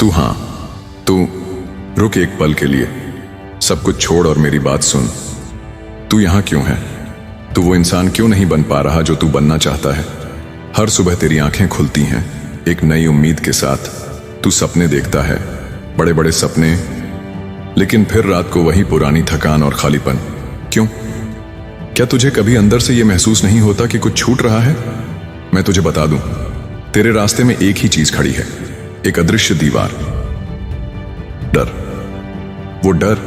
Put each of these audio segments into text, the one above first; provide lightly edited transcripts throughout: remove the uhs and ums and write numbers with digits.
हाँ, तू रुक एक पल के लिए। सब कुछ छोड़ और मेरी बात सुन। तू यहाँ क्यों है? तू वो इंसान क्यों नहीं बन पा रहा जो तू बनना चाहता है? हर सुबह तेरी आंखें खुलती हैं एक नई उम्मीद के साथ। तू सपने देखता है, बड़े बड़े सपने, लेकिन फिर रात को वही पुरानी थकान और खालीपन। क्यों? क्या तुझे कभी अंदर से यह महसूस नहीं होता कि कुछ छूट रहा है? मैं तुझे बता दूं, तेरे रास्ते में एक ही चीज खड़ी है, एक अदृश्य दीवार। डर। वो डर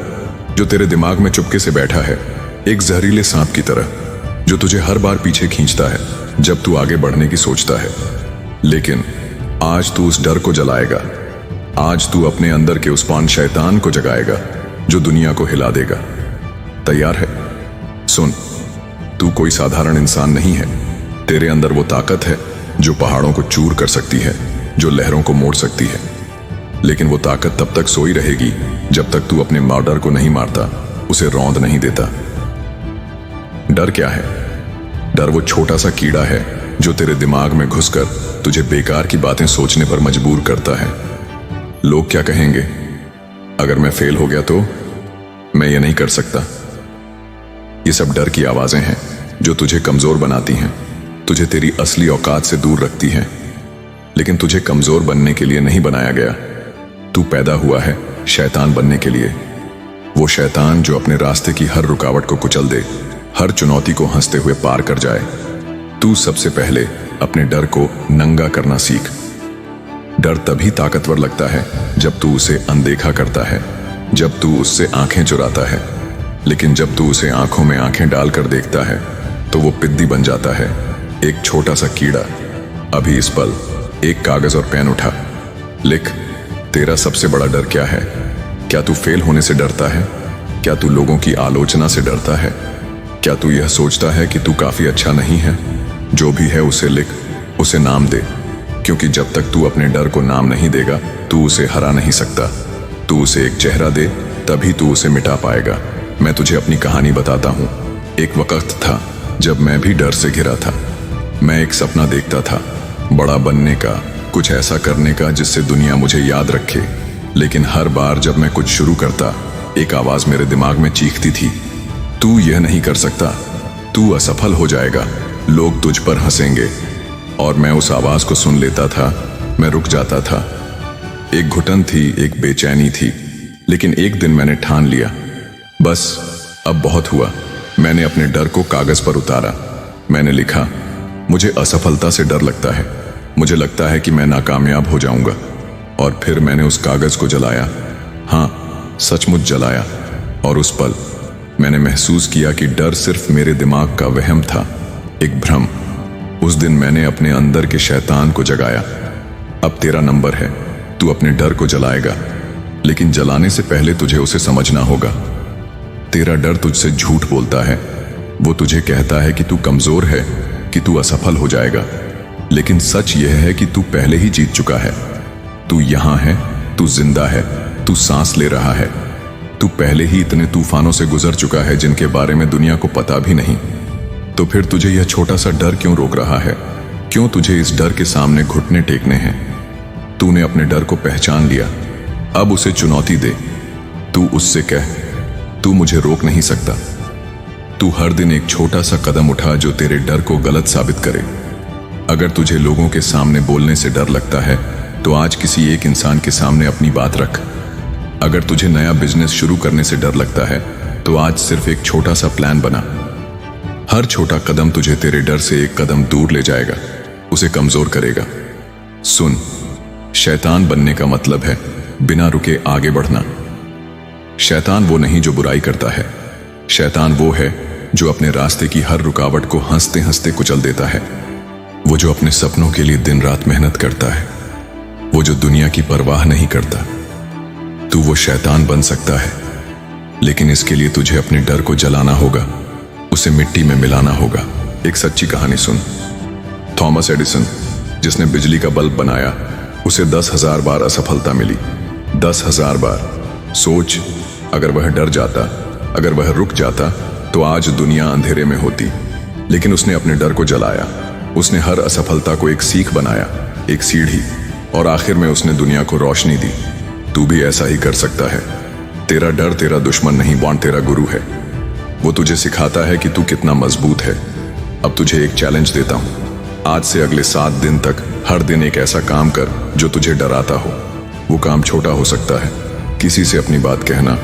जो तेरे दिमाग में चुपके से बैठा है, एक जहरीले सांप की तरह, जो तुझे हर बार पीछे खींचता है जब तू आगे बढ़ने की सोचता है। लेकिन आज तू उस डर को जलाएगा। आज तू अपने अंदर के उस पान शैतान को जगाएगा जो दुनिया को हिला देगा। तैयार है? सुन, तू कोई साधारण इंसान नहीं है। तेरे अंदर वो ताकत है जो पहाड़ों को चूर कर सकती है, जो लहरों को मोड़ सकती है। लेकिन वो ताकत तब तक सोई रहेगी जब तक तू अपने डर को नहीं मारता, उसे रौंद नहीं देता। डर क्या है? डर वो छोटा सा कीड़ा है जो तेरे दिमाग में घुसकर तुझे बेकार की बातें सोचने पर मजबूर करता है। लोग क्या कहेंगे? अगर मैं फेल हो गया तो? मैं ये नहीं कर सकता। ये सब डर की आवाजें हैं जो तुझे कमजोर बनाती हैं, तुझे तेरी असली औकात से दूर रखती हैं। लेकिन तुझे कमजोर बनने के लिए नहीं बनाया गया। तू पैदा हुआ है शैतान बनने के लिए। वो शैतान जो अपने रास्ते की हर रुकावट को कुचल दे, हर चुनौती को हंसते हुए पार कर जाए। तू सबसे पहले अपने डर को नंगा करना सीख। डर तभी ताकतवर लगता है जब तू उसे अनदेखा करता है, जब तू उससे आंखें चुराता है। लेकिन जब तू उसे आंखों में आंखें डालकर देखता है तो वो पिद्दी बन जाता है, एक छोटा सा कीड़ा। अभी इस पल एक कागज और पेन उठा, लिख, तेरा सबसे बड़ा डर क्या है? क्या तू फेल होने से डरता है? क्या तू लोगों की आलोचना से डरता है? क्या तू यह सोचता है कि तू काफी अच्छा नहीं है? जो भी है उसे लिख, उसे नाम दे, क्योंकि जब तक तू अपने डर को नाम नहीं देगा तू उसे हरा नहीं सकता। तू उसे एक चेहरा दे, तभी तू उसे मिटा पाएगा। मैं तुझे अपनी कहानी बताता हूँ। एक वक्त था जब मैं भी डर से घिरा था। मैं एक सपना देखता था, बड़ा बनने का, कुछ ऐसा करने का जिससे दुनिया मुझे याद रखे। लेकिन हर बार जब मैं कुछ शुरू करता, एक आवाज मेरे दिमाग में चीखती थी, तू यह नहीं कर सकता, तू असफल हो जाएगा, लोग तुझ पर हंसेंगे। और मैं उस आवाज को सुन लेता था, मैं रुक जाता था। एक घुटन थी, एक बेचैनी थी। लेकिन एक दिन मैंने ठान लिया, बस अब बहुत हुआ। मैंने अपने डर को कागज पर उतारा। मैंने लिखा, मुझे असफलता से डर लगता है, मुझे लगता है कि मैं नाकामयाब हो जाऊंगा। और फिर मैंने उस कागज को जलाया। हाँ, सचमुच जलाया। और उस पल मैंने महसूस किया कि डर सिर्फ मेरे दिमाग का वहम था, एक भ्रम। उस दिन मैंने अपने अंदर के शैतान को जगाया। अब तेरा नंबर है, तू अपने डर को जलाएगा। लेकिन जलाने से पहले तुझे उसे समझना होगा। तेरा डर तुझसे झूठ बोलता है। वो तुझे कहता है कि तू कमजोर है, कि तू असफल हो जाएगा। लेकिन सच यह है कि तू पहले ही जीत चुका है। तू यहां है, तू जिंदा है, तू सांस ले रहा है। तू पहले ही इतने तूफानों से गुजर चुका है जिनके बारे में दुनिया को पता भी नहीं। तो फिर तुझे यह छोटा सा डर क्यों रोक रहा है? क्यों तुझे इस डर के सामने घुटने टेकने हैं? तूने अपने डर को पहचान लिया, अब उसे चुनौती दे। तू उससे कह, तू मुझे रोक नहीं सकता। तू हर दिन एक छोटा सा कदम उठा जो तेरे डर को गलत साबित करे। अगर तुझे लोगों के सामने बोलने से डर लगता है तो आज किसी एक इंसान के सामने अपनी बात रख। अगर तुझे नया बिजनेस शुरू करने से डर लगता है तो आज सिर्फ एक छोटा सा प्लान बना। हर छोटा कदम तुझे तेरे डर से एक कदम दूर ले जाएगा, उसे कमजोर करेगा। सुन, शैतान बनने का मतलब है बिना रुके आगे बढ़ना। शैतान वो नहीं जो बुराई करता है। शैतान वो है जो अपने रास्ते की हर रुकावट को हंसते हंसते कुचल देता है। वो जो अपने सपनों के लिए दिन रात मेहनत करता है। वो जो दुनिया की परवाह नहीं करता। तू वो शैतान बन सकता है, लेकिन इसके लिए तुझे अपने डर को जलाना होगा, उसे मिट्टी में मिलाना होगा। एक सच्ची कहानी सुन। थॉमस एडिसन, जिसने बिजली का बल्ब बनाया, उसे 10,000 बार असफलता मिली। 10,000 बार। सोच, अगर वह डर जाता, अगर वह रुक जाता तो आज दुनिया अंधेरे में होती। लेकिन उसने अपने डर को जलाया। उसने हर असफलता को एक सीख बनाया, एक सीढ़ी। और आखिर में उसने दुनिया को रोशनी दी। तू भी ऐसा ही कर सकता है। तेरा डर तेरा दुश्मन नहीं, बॉन्ड तेरा गुरु है। वो तुझे सिखाता है कि तू कितना मजबूत है। अब तुझे एक चैलेंज देता हूं। आज से अगले 7 दिन तक हर दिन एक ऐसा काम कर जो तुझे डराता हो। वो काम छोटा हो सकता है, किसी से अपनी बात कहना,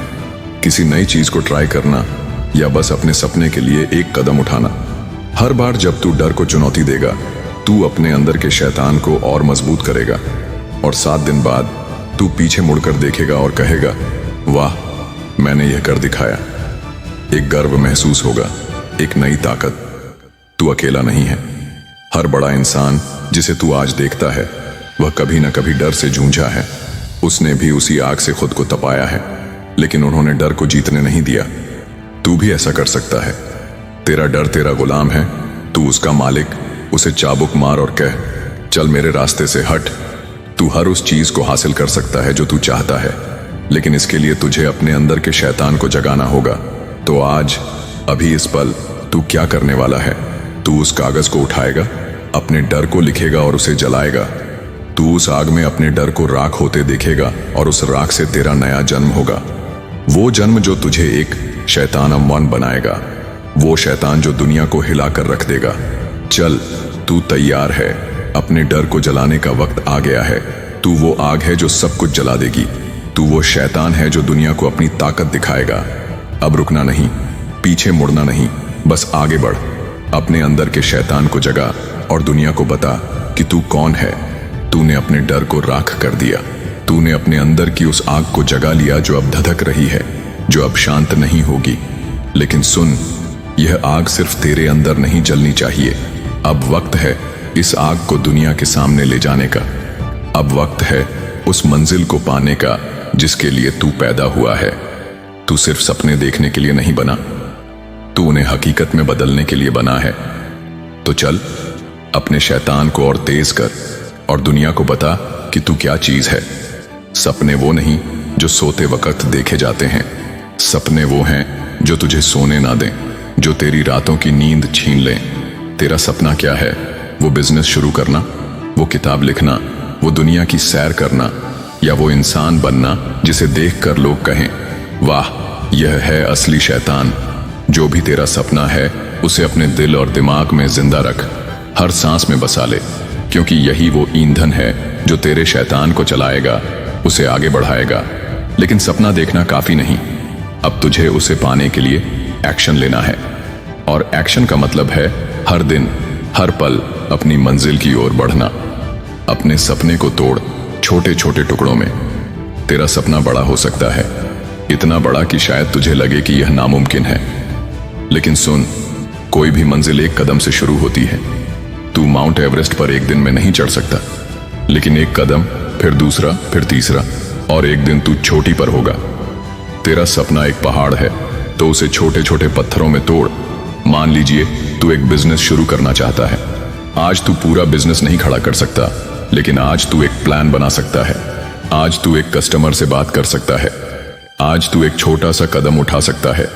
किसी नई चीज को ट्राई करना, या बस अपने सपने के लिए एक कदम उठाना। हर बार जब तू डर को चुनौती देगा, तू अपने अंदर के शैतान को और मजबूत करेगा। और 7 दिन बाद तू पीछे मुड़कर देखेगा और कहेगा, वाह, मैंने यह कर दिखाया। एक गर्व महसूस होगा, एक नई ताकत। तू अकेला नहीं है। हर बड़ा इंसान जिसे तू आज देखता है, वह कभी न कभी डर से जूझा है। उसने भी उसी आग से खुद को तपाया है, लेकिन उन्होंने डर को जीतने नहीं दिया। तू भी ऐसा कर सकता है। तेरा डर तेरा गुलाम है, तू उसका मालिक। उसे चाबुक मार और कह, चल मेरे रास्ते से हट। तू हर उस चीज को हासिल कर सकता है जो तू चाहता है, लेकिन इसके लिए तुझे अपने अंदर के शैतान को जगाना होगा। तो आज, अभी इस पल, तू क्या करने वाला है? तू उस कागज को उठाएगा, अपने डर को लिखेगा और उसे जलाएगा। तू उस आग में अपने डर को राख होते देखेगा और उस राख से तेरा नया जन्म होगा। वो जन्म जो तुझे एक शैतान अमवान बनाएगा, वो शैतान जो दुनिया को हिला कर रख देगा। चल, तू तैयार है। अपने डर को जलाने का वक्त आ गया है। तू वो आग है जो सब कुछ जला देगी। तू वो शैतान है जो दुनिया को अपनी ताकत दिखाएगा। अब रुकना नहीं, पीछे मुड़ना नहीं, बस आगे बढ़। अपने अंदर के शैतान को जगा और दुनिया को बता कि तू कौन है। तूने अपने डर को राख कर दिया। तूने अपने अंदर की उस आग को जगा लिया जो अब धधक रही है, जो अब शांत नहीं होगी। लेकिन सुन, यह आग सिर्फ तेरे अंदर नहीं जलनी चाहिए। अब वक्त है इस आग को दुनिया के सामने ले जाने का। अब वक्त है उस मंजिल को पाने का जिसके लिए तू पैदा हुआ है। तू सिर्फ सपने देखने के लिए नहीं बना, तू उन्हें हकीकत में बदलने के लिए बना है। तो चल, अपने शैतान को और तेज कर और दुनिया को बता कि तू क्या चीज है। सपने वो नहीं जो सोते वक्त देखे जाते हैं। सपने वो हैं जो तुझे सोने ना दें, जो तेरी रातों की नींद छीन लें। तेरा सपना क्या है? वो बिजनेस शुरू करना, वो किताब लिखना, वो दुनिया की सैर करना, या वो इंसान बनना जिसे देखकर लोग कहें, वाह, यह है असली शैतान। जो भी तेरा सपना है, उसे अपने दिल और दिमाग में जिंदा रख, हर सांस में बसा ले, क्योंकि यही वो ईंधन है जो तेरे शैतान को चलाएगा, उसे आगे बढ़ाएगा। लेकिन सपना देखना काफी नहीं, अब तुझे उसे पाने के लिए एक्शन लेना है। और एक्शन का मतलब है हर दिन, हर पल अपनी मंजिल की ओर बढ़ना। अपने सपने को तोड़ छोटे छोटे टुकड़ों में। तेरा सपना बड़ा हो सकता है, इतना बड़ा कि शायद तुझे लगे कि यह नामुमकिन है। लेकिन सुन, कोई भी मंजिल एक कदम से शुरू होती है। तू माउंट एवरेस्ट पर एक दिन में नहीं चढ़ सकता, लेकिन एक कदम, फिर दूसरा, फिर तीसरा, और एक दिन तू चोटी पर होगा। तेरा सपना एक पहाड़ है, तो उसे छोटे छोटे पत्थरों में तोड़। मान लीजिए तू एक बिजनेस शुरू करना चाहता है। आज तू पूरा बिजनेस नहीं खड़ा कर सकता, लेकिन आज तू एक प्लान बना सकता है। आज तू एक कस्टमर से बात कर सकता है। आज तू एक छोटा सा कदम उठा सकता है,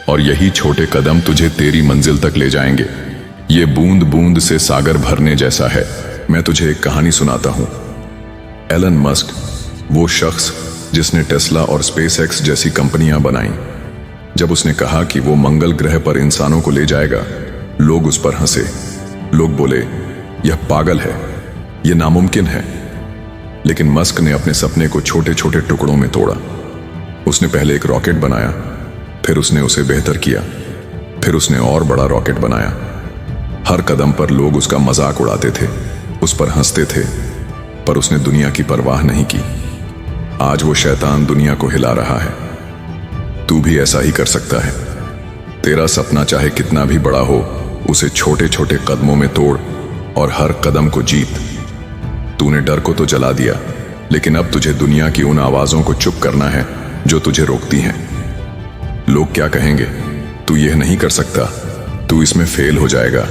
और यही छोटे कदम तुझे तेरी मंजिल तक ले जाएंगे। ये बूंद बूंद से सागर भरने जैसा है। मैं तुझे एक कहानी सुनाता हूं। एलन मस्क, वो शख्स जिसने टेस्ला और स्पेसएक्स जैसी कंपनियां बनाई, जब उसने कहा कि वो मंगल ग्रह पर इंसानों को ले जाएगा, लोग उस पर हंसे। लोग बोले, यह पागल है, यह नामुमकिन है। लेकिन मस्क ने अपने सपने को छोटे छोटे टुकड़ों में तोड़ा। उसने पहले एक रॉकेट बनाया, फिर उसने उसे बेहतर किया, फिर उसने और बड़ा रॉकेट बनाया। हर कदम पर लोग उसका मजाक उड़ाते थे, उस पर हंसते थे, पर उसने दुनिया की परवाह नहीं की। आज वो शैतान दुनिया को हिला रहा है। तू भी ऐसा ही कर सकता है। तेरा सपना चाहे कितना भी बड़ा हो, उसे छोटे छोटे कदमों में तोड़ और हर कदम को जीत। तूने डर को तो जला दिया, लेकिन अब तुझे दुनिया की उन आवाजों को चुप करना है जो तुझे रोकती हैं। लोग क्या कहेंगे? तू यह नहीं कर सकता, तू इसमें फेल हो जाएगा।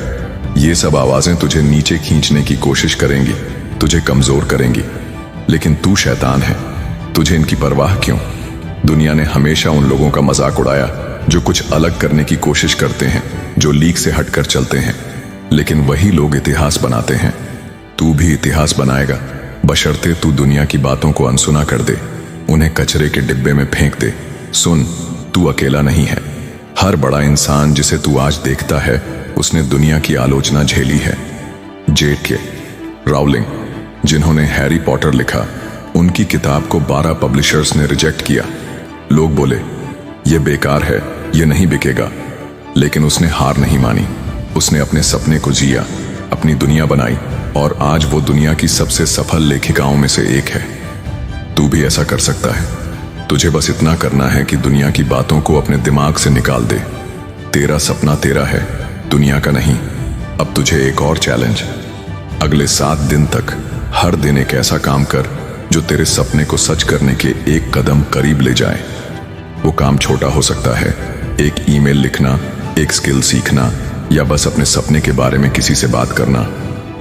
ये सब आवाजें तुझे नीचे खींचने की कोशिश करेंगी, तुझे कमजोर करेंगी। लेकिन तू शैतान है, तुझे इनकी परवाह क्यों? दुनिया ने हमेशा उन लोगों का मजाक उड़ाया जो कुछ अलग करने की कोशिश करते हैं, जो लीक से हटकर चलते हैं। लेकिन वही लोग इतिहास बनाते हैं। तू भी इतिहास बनाएगा, बशर्ते तू दुनिया की बातों को अनसुना कर दे, उन्हें कचरे के डिब्बे में फेंक दे। सुन, तू अकेला नहीं है। हर बड़ा इंसान जिसे तू आज देखता है, उसने दुनिया की आलोचना झेली है। J.K. राउलिंग, जिन्होंने हैरी पॉटर लिखा, उनकी किताब को 12 पब्लिशर्स ने रिजेक्ट किया। लोग बोले ये बेकार है, ये नहीं बिकेगा, लेकिन उसने हार नहीं मानी। उसने अपने सपने को जिया, अपनी दुनिया बनाई, और आज वो दुनिया की सबसे सफल लेखिकाओं में से एक है। तू भी ऐसा कर सकता है। तुझे बस इतना करना है कि दुनिया की बातों को अपने दिमाग से निकाल दे। तेरा सपना तेरा है, दुनिया का नहीं। अब तुझे एक और चैलेंज। अगले 7 दिन तक हर दिन एक ऐसा काम कर जो तेरे सपने को सच करने के एक कदम करीब ले जाए। वो काम छोटा हो सकता है, एक ईमेल लिखना, एक स्किल सीखना, या बस अपने सपने के बारे में किसी से बात करना।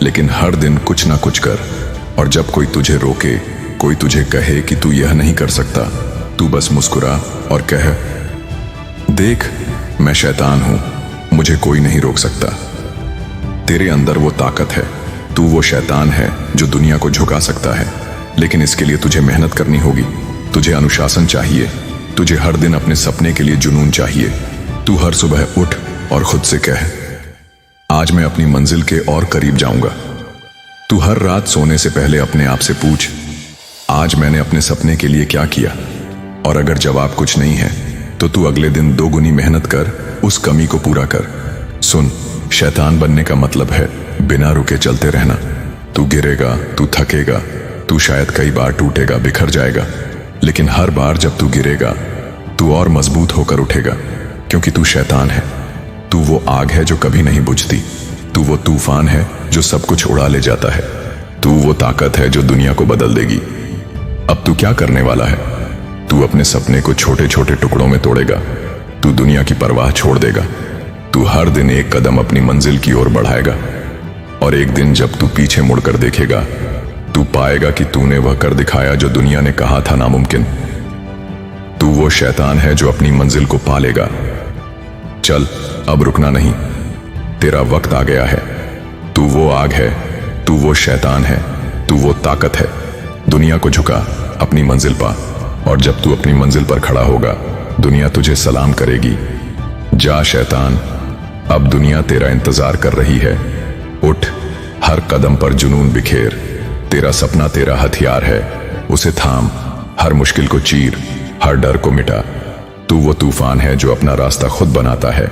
लेकिन हर दिन कुछ ना कुछ कर। और जब कोई तुझे रोके, कोई तुझे कहे कि तू यह नहीं कर सकता, तू बस मुस्कुरा और कह, देख, मैं शैतान हूं, मुझे कोई नहीं रोक सकता। तेरे अंदर वो ताकत है, तू वो शैतान है जो दुनिया को झुका सकता है। लेकिन इसके लिए तुझे मेहनत करनी होगी। तुझे अनुशासन चाहिए। तुझे हर दिन अपने सपने के लिए जुनून चाहिए। तू हर सुबह उठ और खुद से कह, आज मैं अपनी मंजिल के और करीब जाऊंगा। तू हर रात सोने से पहले अपने आप से पूछ, आज मैंने अपने सपने के लिए क्या किया? और अगर जवाब कुछ नहीं है, तो तू अगले दिन 2 गुनी मेहनत कर, उस कमी को पूरा कर। सुन, शैतान बनने का मतलब है बिना रुके चलते रहना। तू गिरेगा, तू थकेगा, तू शायद कई बार टूटेगा, बिखर जाएगा, लेकिन हर बार जब तू गिरेगा, तू और मजबूत होकर उठेगा, क्योंकि तू शैतान है। तू वो आग है जो कभी नहीं बुझती। तू वो तूफान है जो सब कुछ उड़ा ले जाता है। तू वो ताकत है जो दुनिया को बदल देगी। अब तू क्या करने वाला है? तू अपने सपने को छोटे छोटे टुकड़ों में तोड़ेगा। तू दुनिया की परवाह छोड़ देगा। तू हर दिन एक कदम अपनी मंजिल की ओर बढ़ाएगा। और एक दिन जब तू पीछे मुड़कर देखेगा, तू पाएगा कि तूने वह कर दिखाया जो दुनिया ने कहा था नामुमकिन। तू वो शैतान है जो अपनी मंजिल को पालेगा। चल, अब रुकना नहीं, तेरा वक्त आ गया है। तू वो आग है, तू वो शैतान है, तू वो ताकत है। दुनिया को झुका, अपनी मंजिल पा, और जब तू अपनी मंजिल पर खड़ा होगा, दुनिया तुझे सलाम करेगी। जा शैतान, अब दुनिया तेरा इंतजार कर रही है। उठ, हर कदम पर जुनून बिखेर। तेरा सपना तेरा हथियार है, उसे थाम। हर मुश्किल को चीर, हर डर को मिटा। तू वो तूफान है जो अपना रास्ता खुद बनाता है।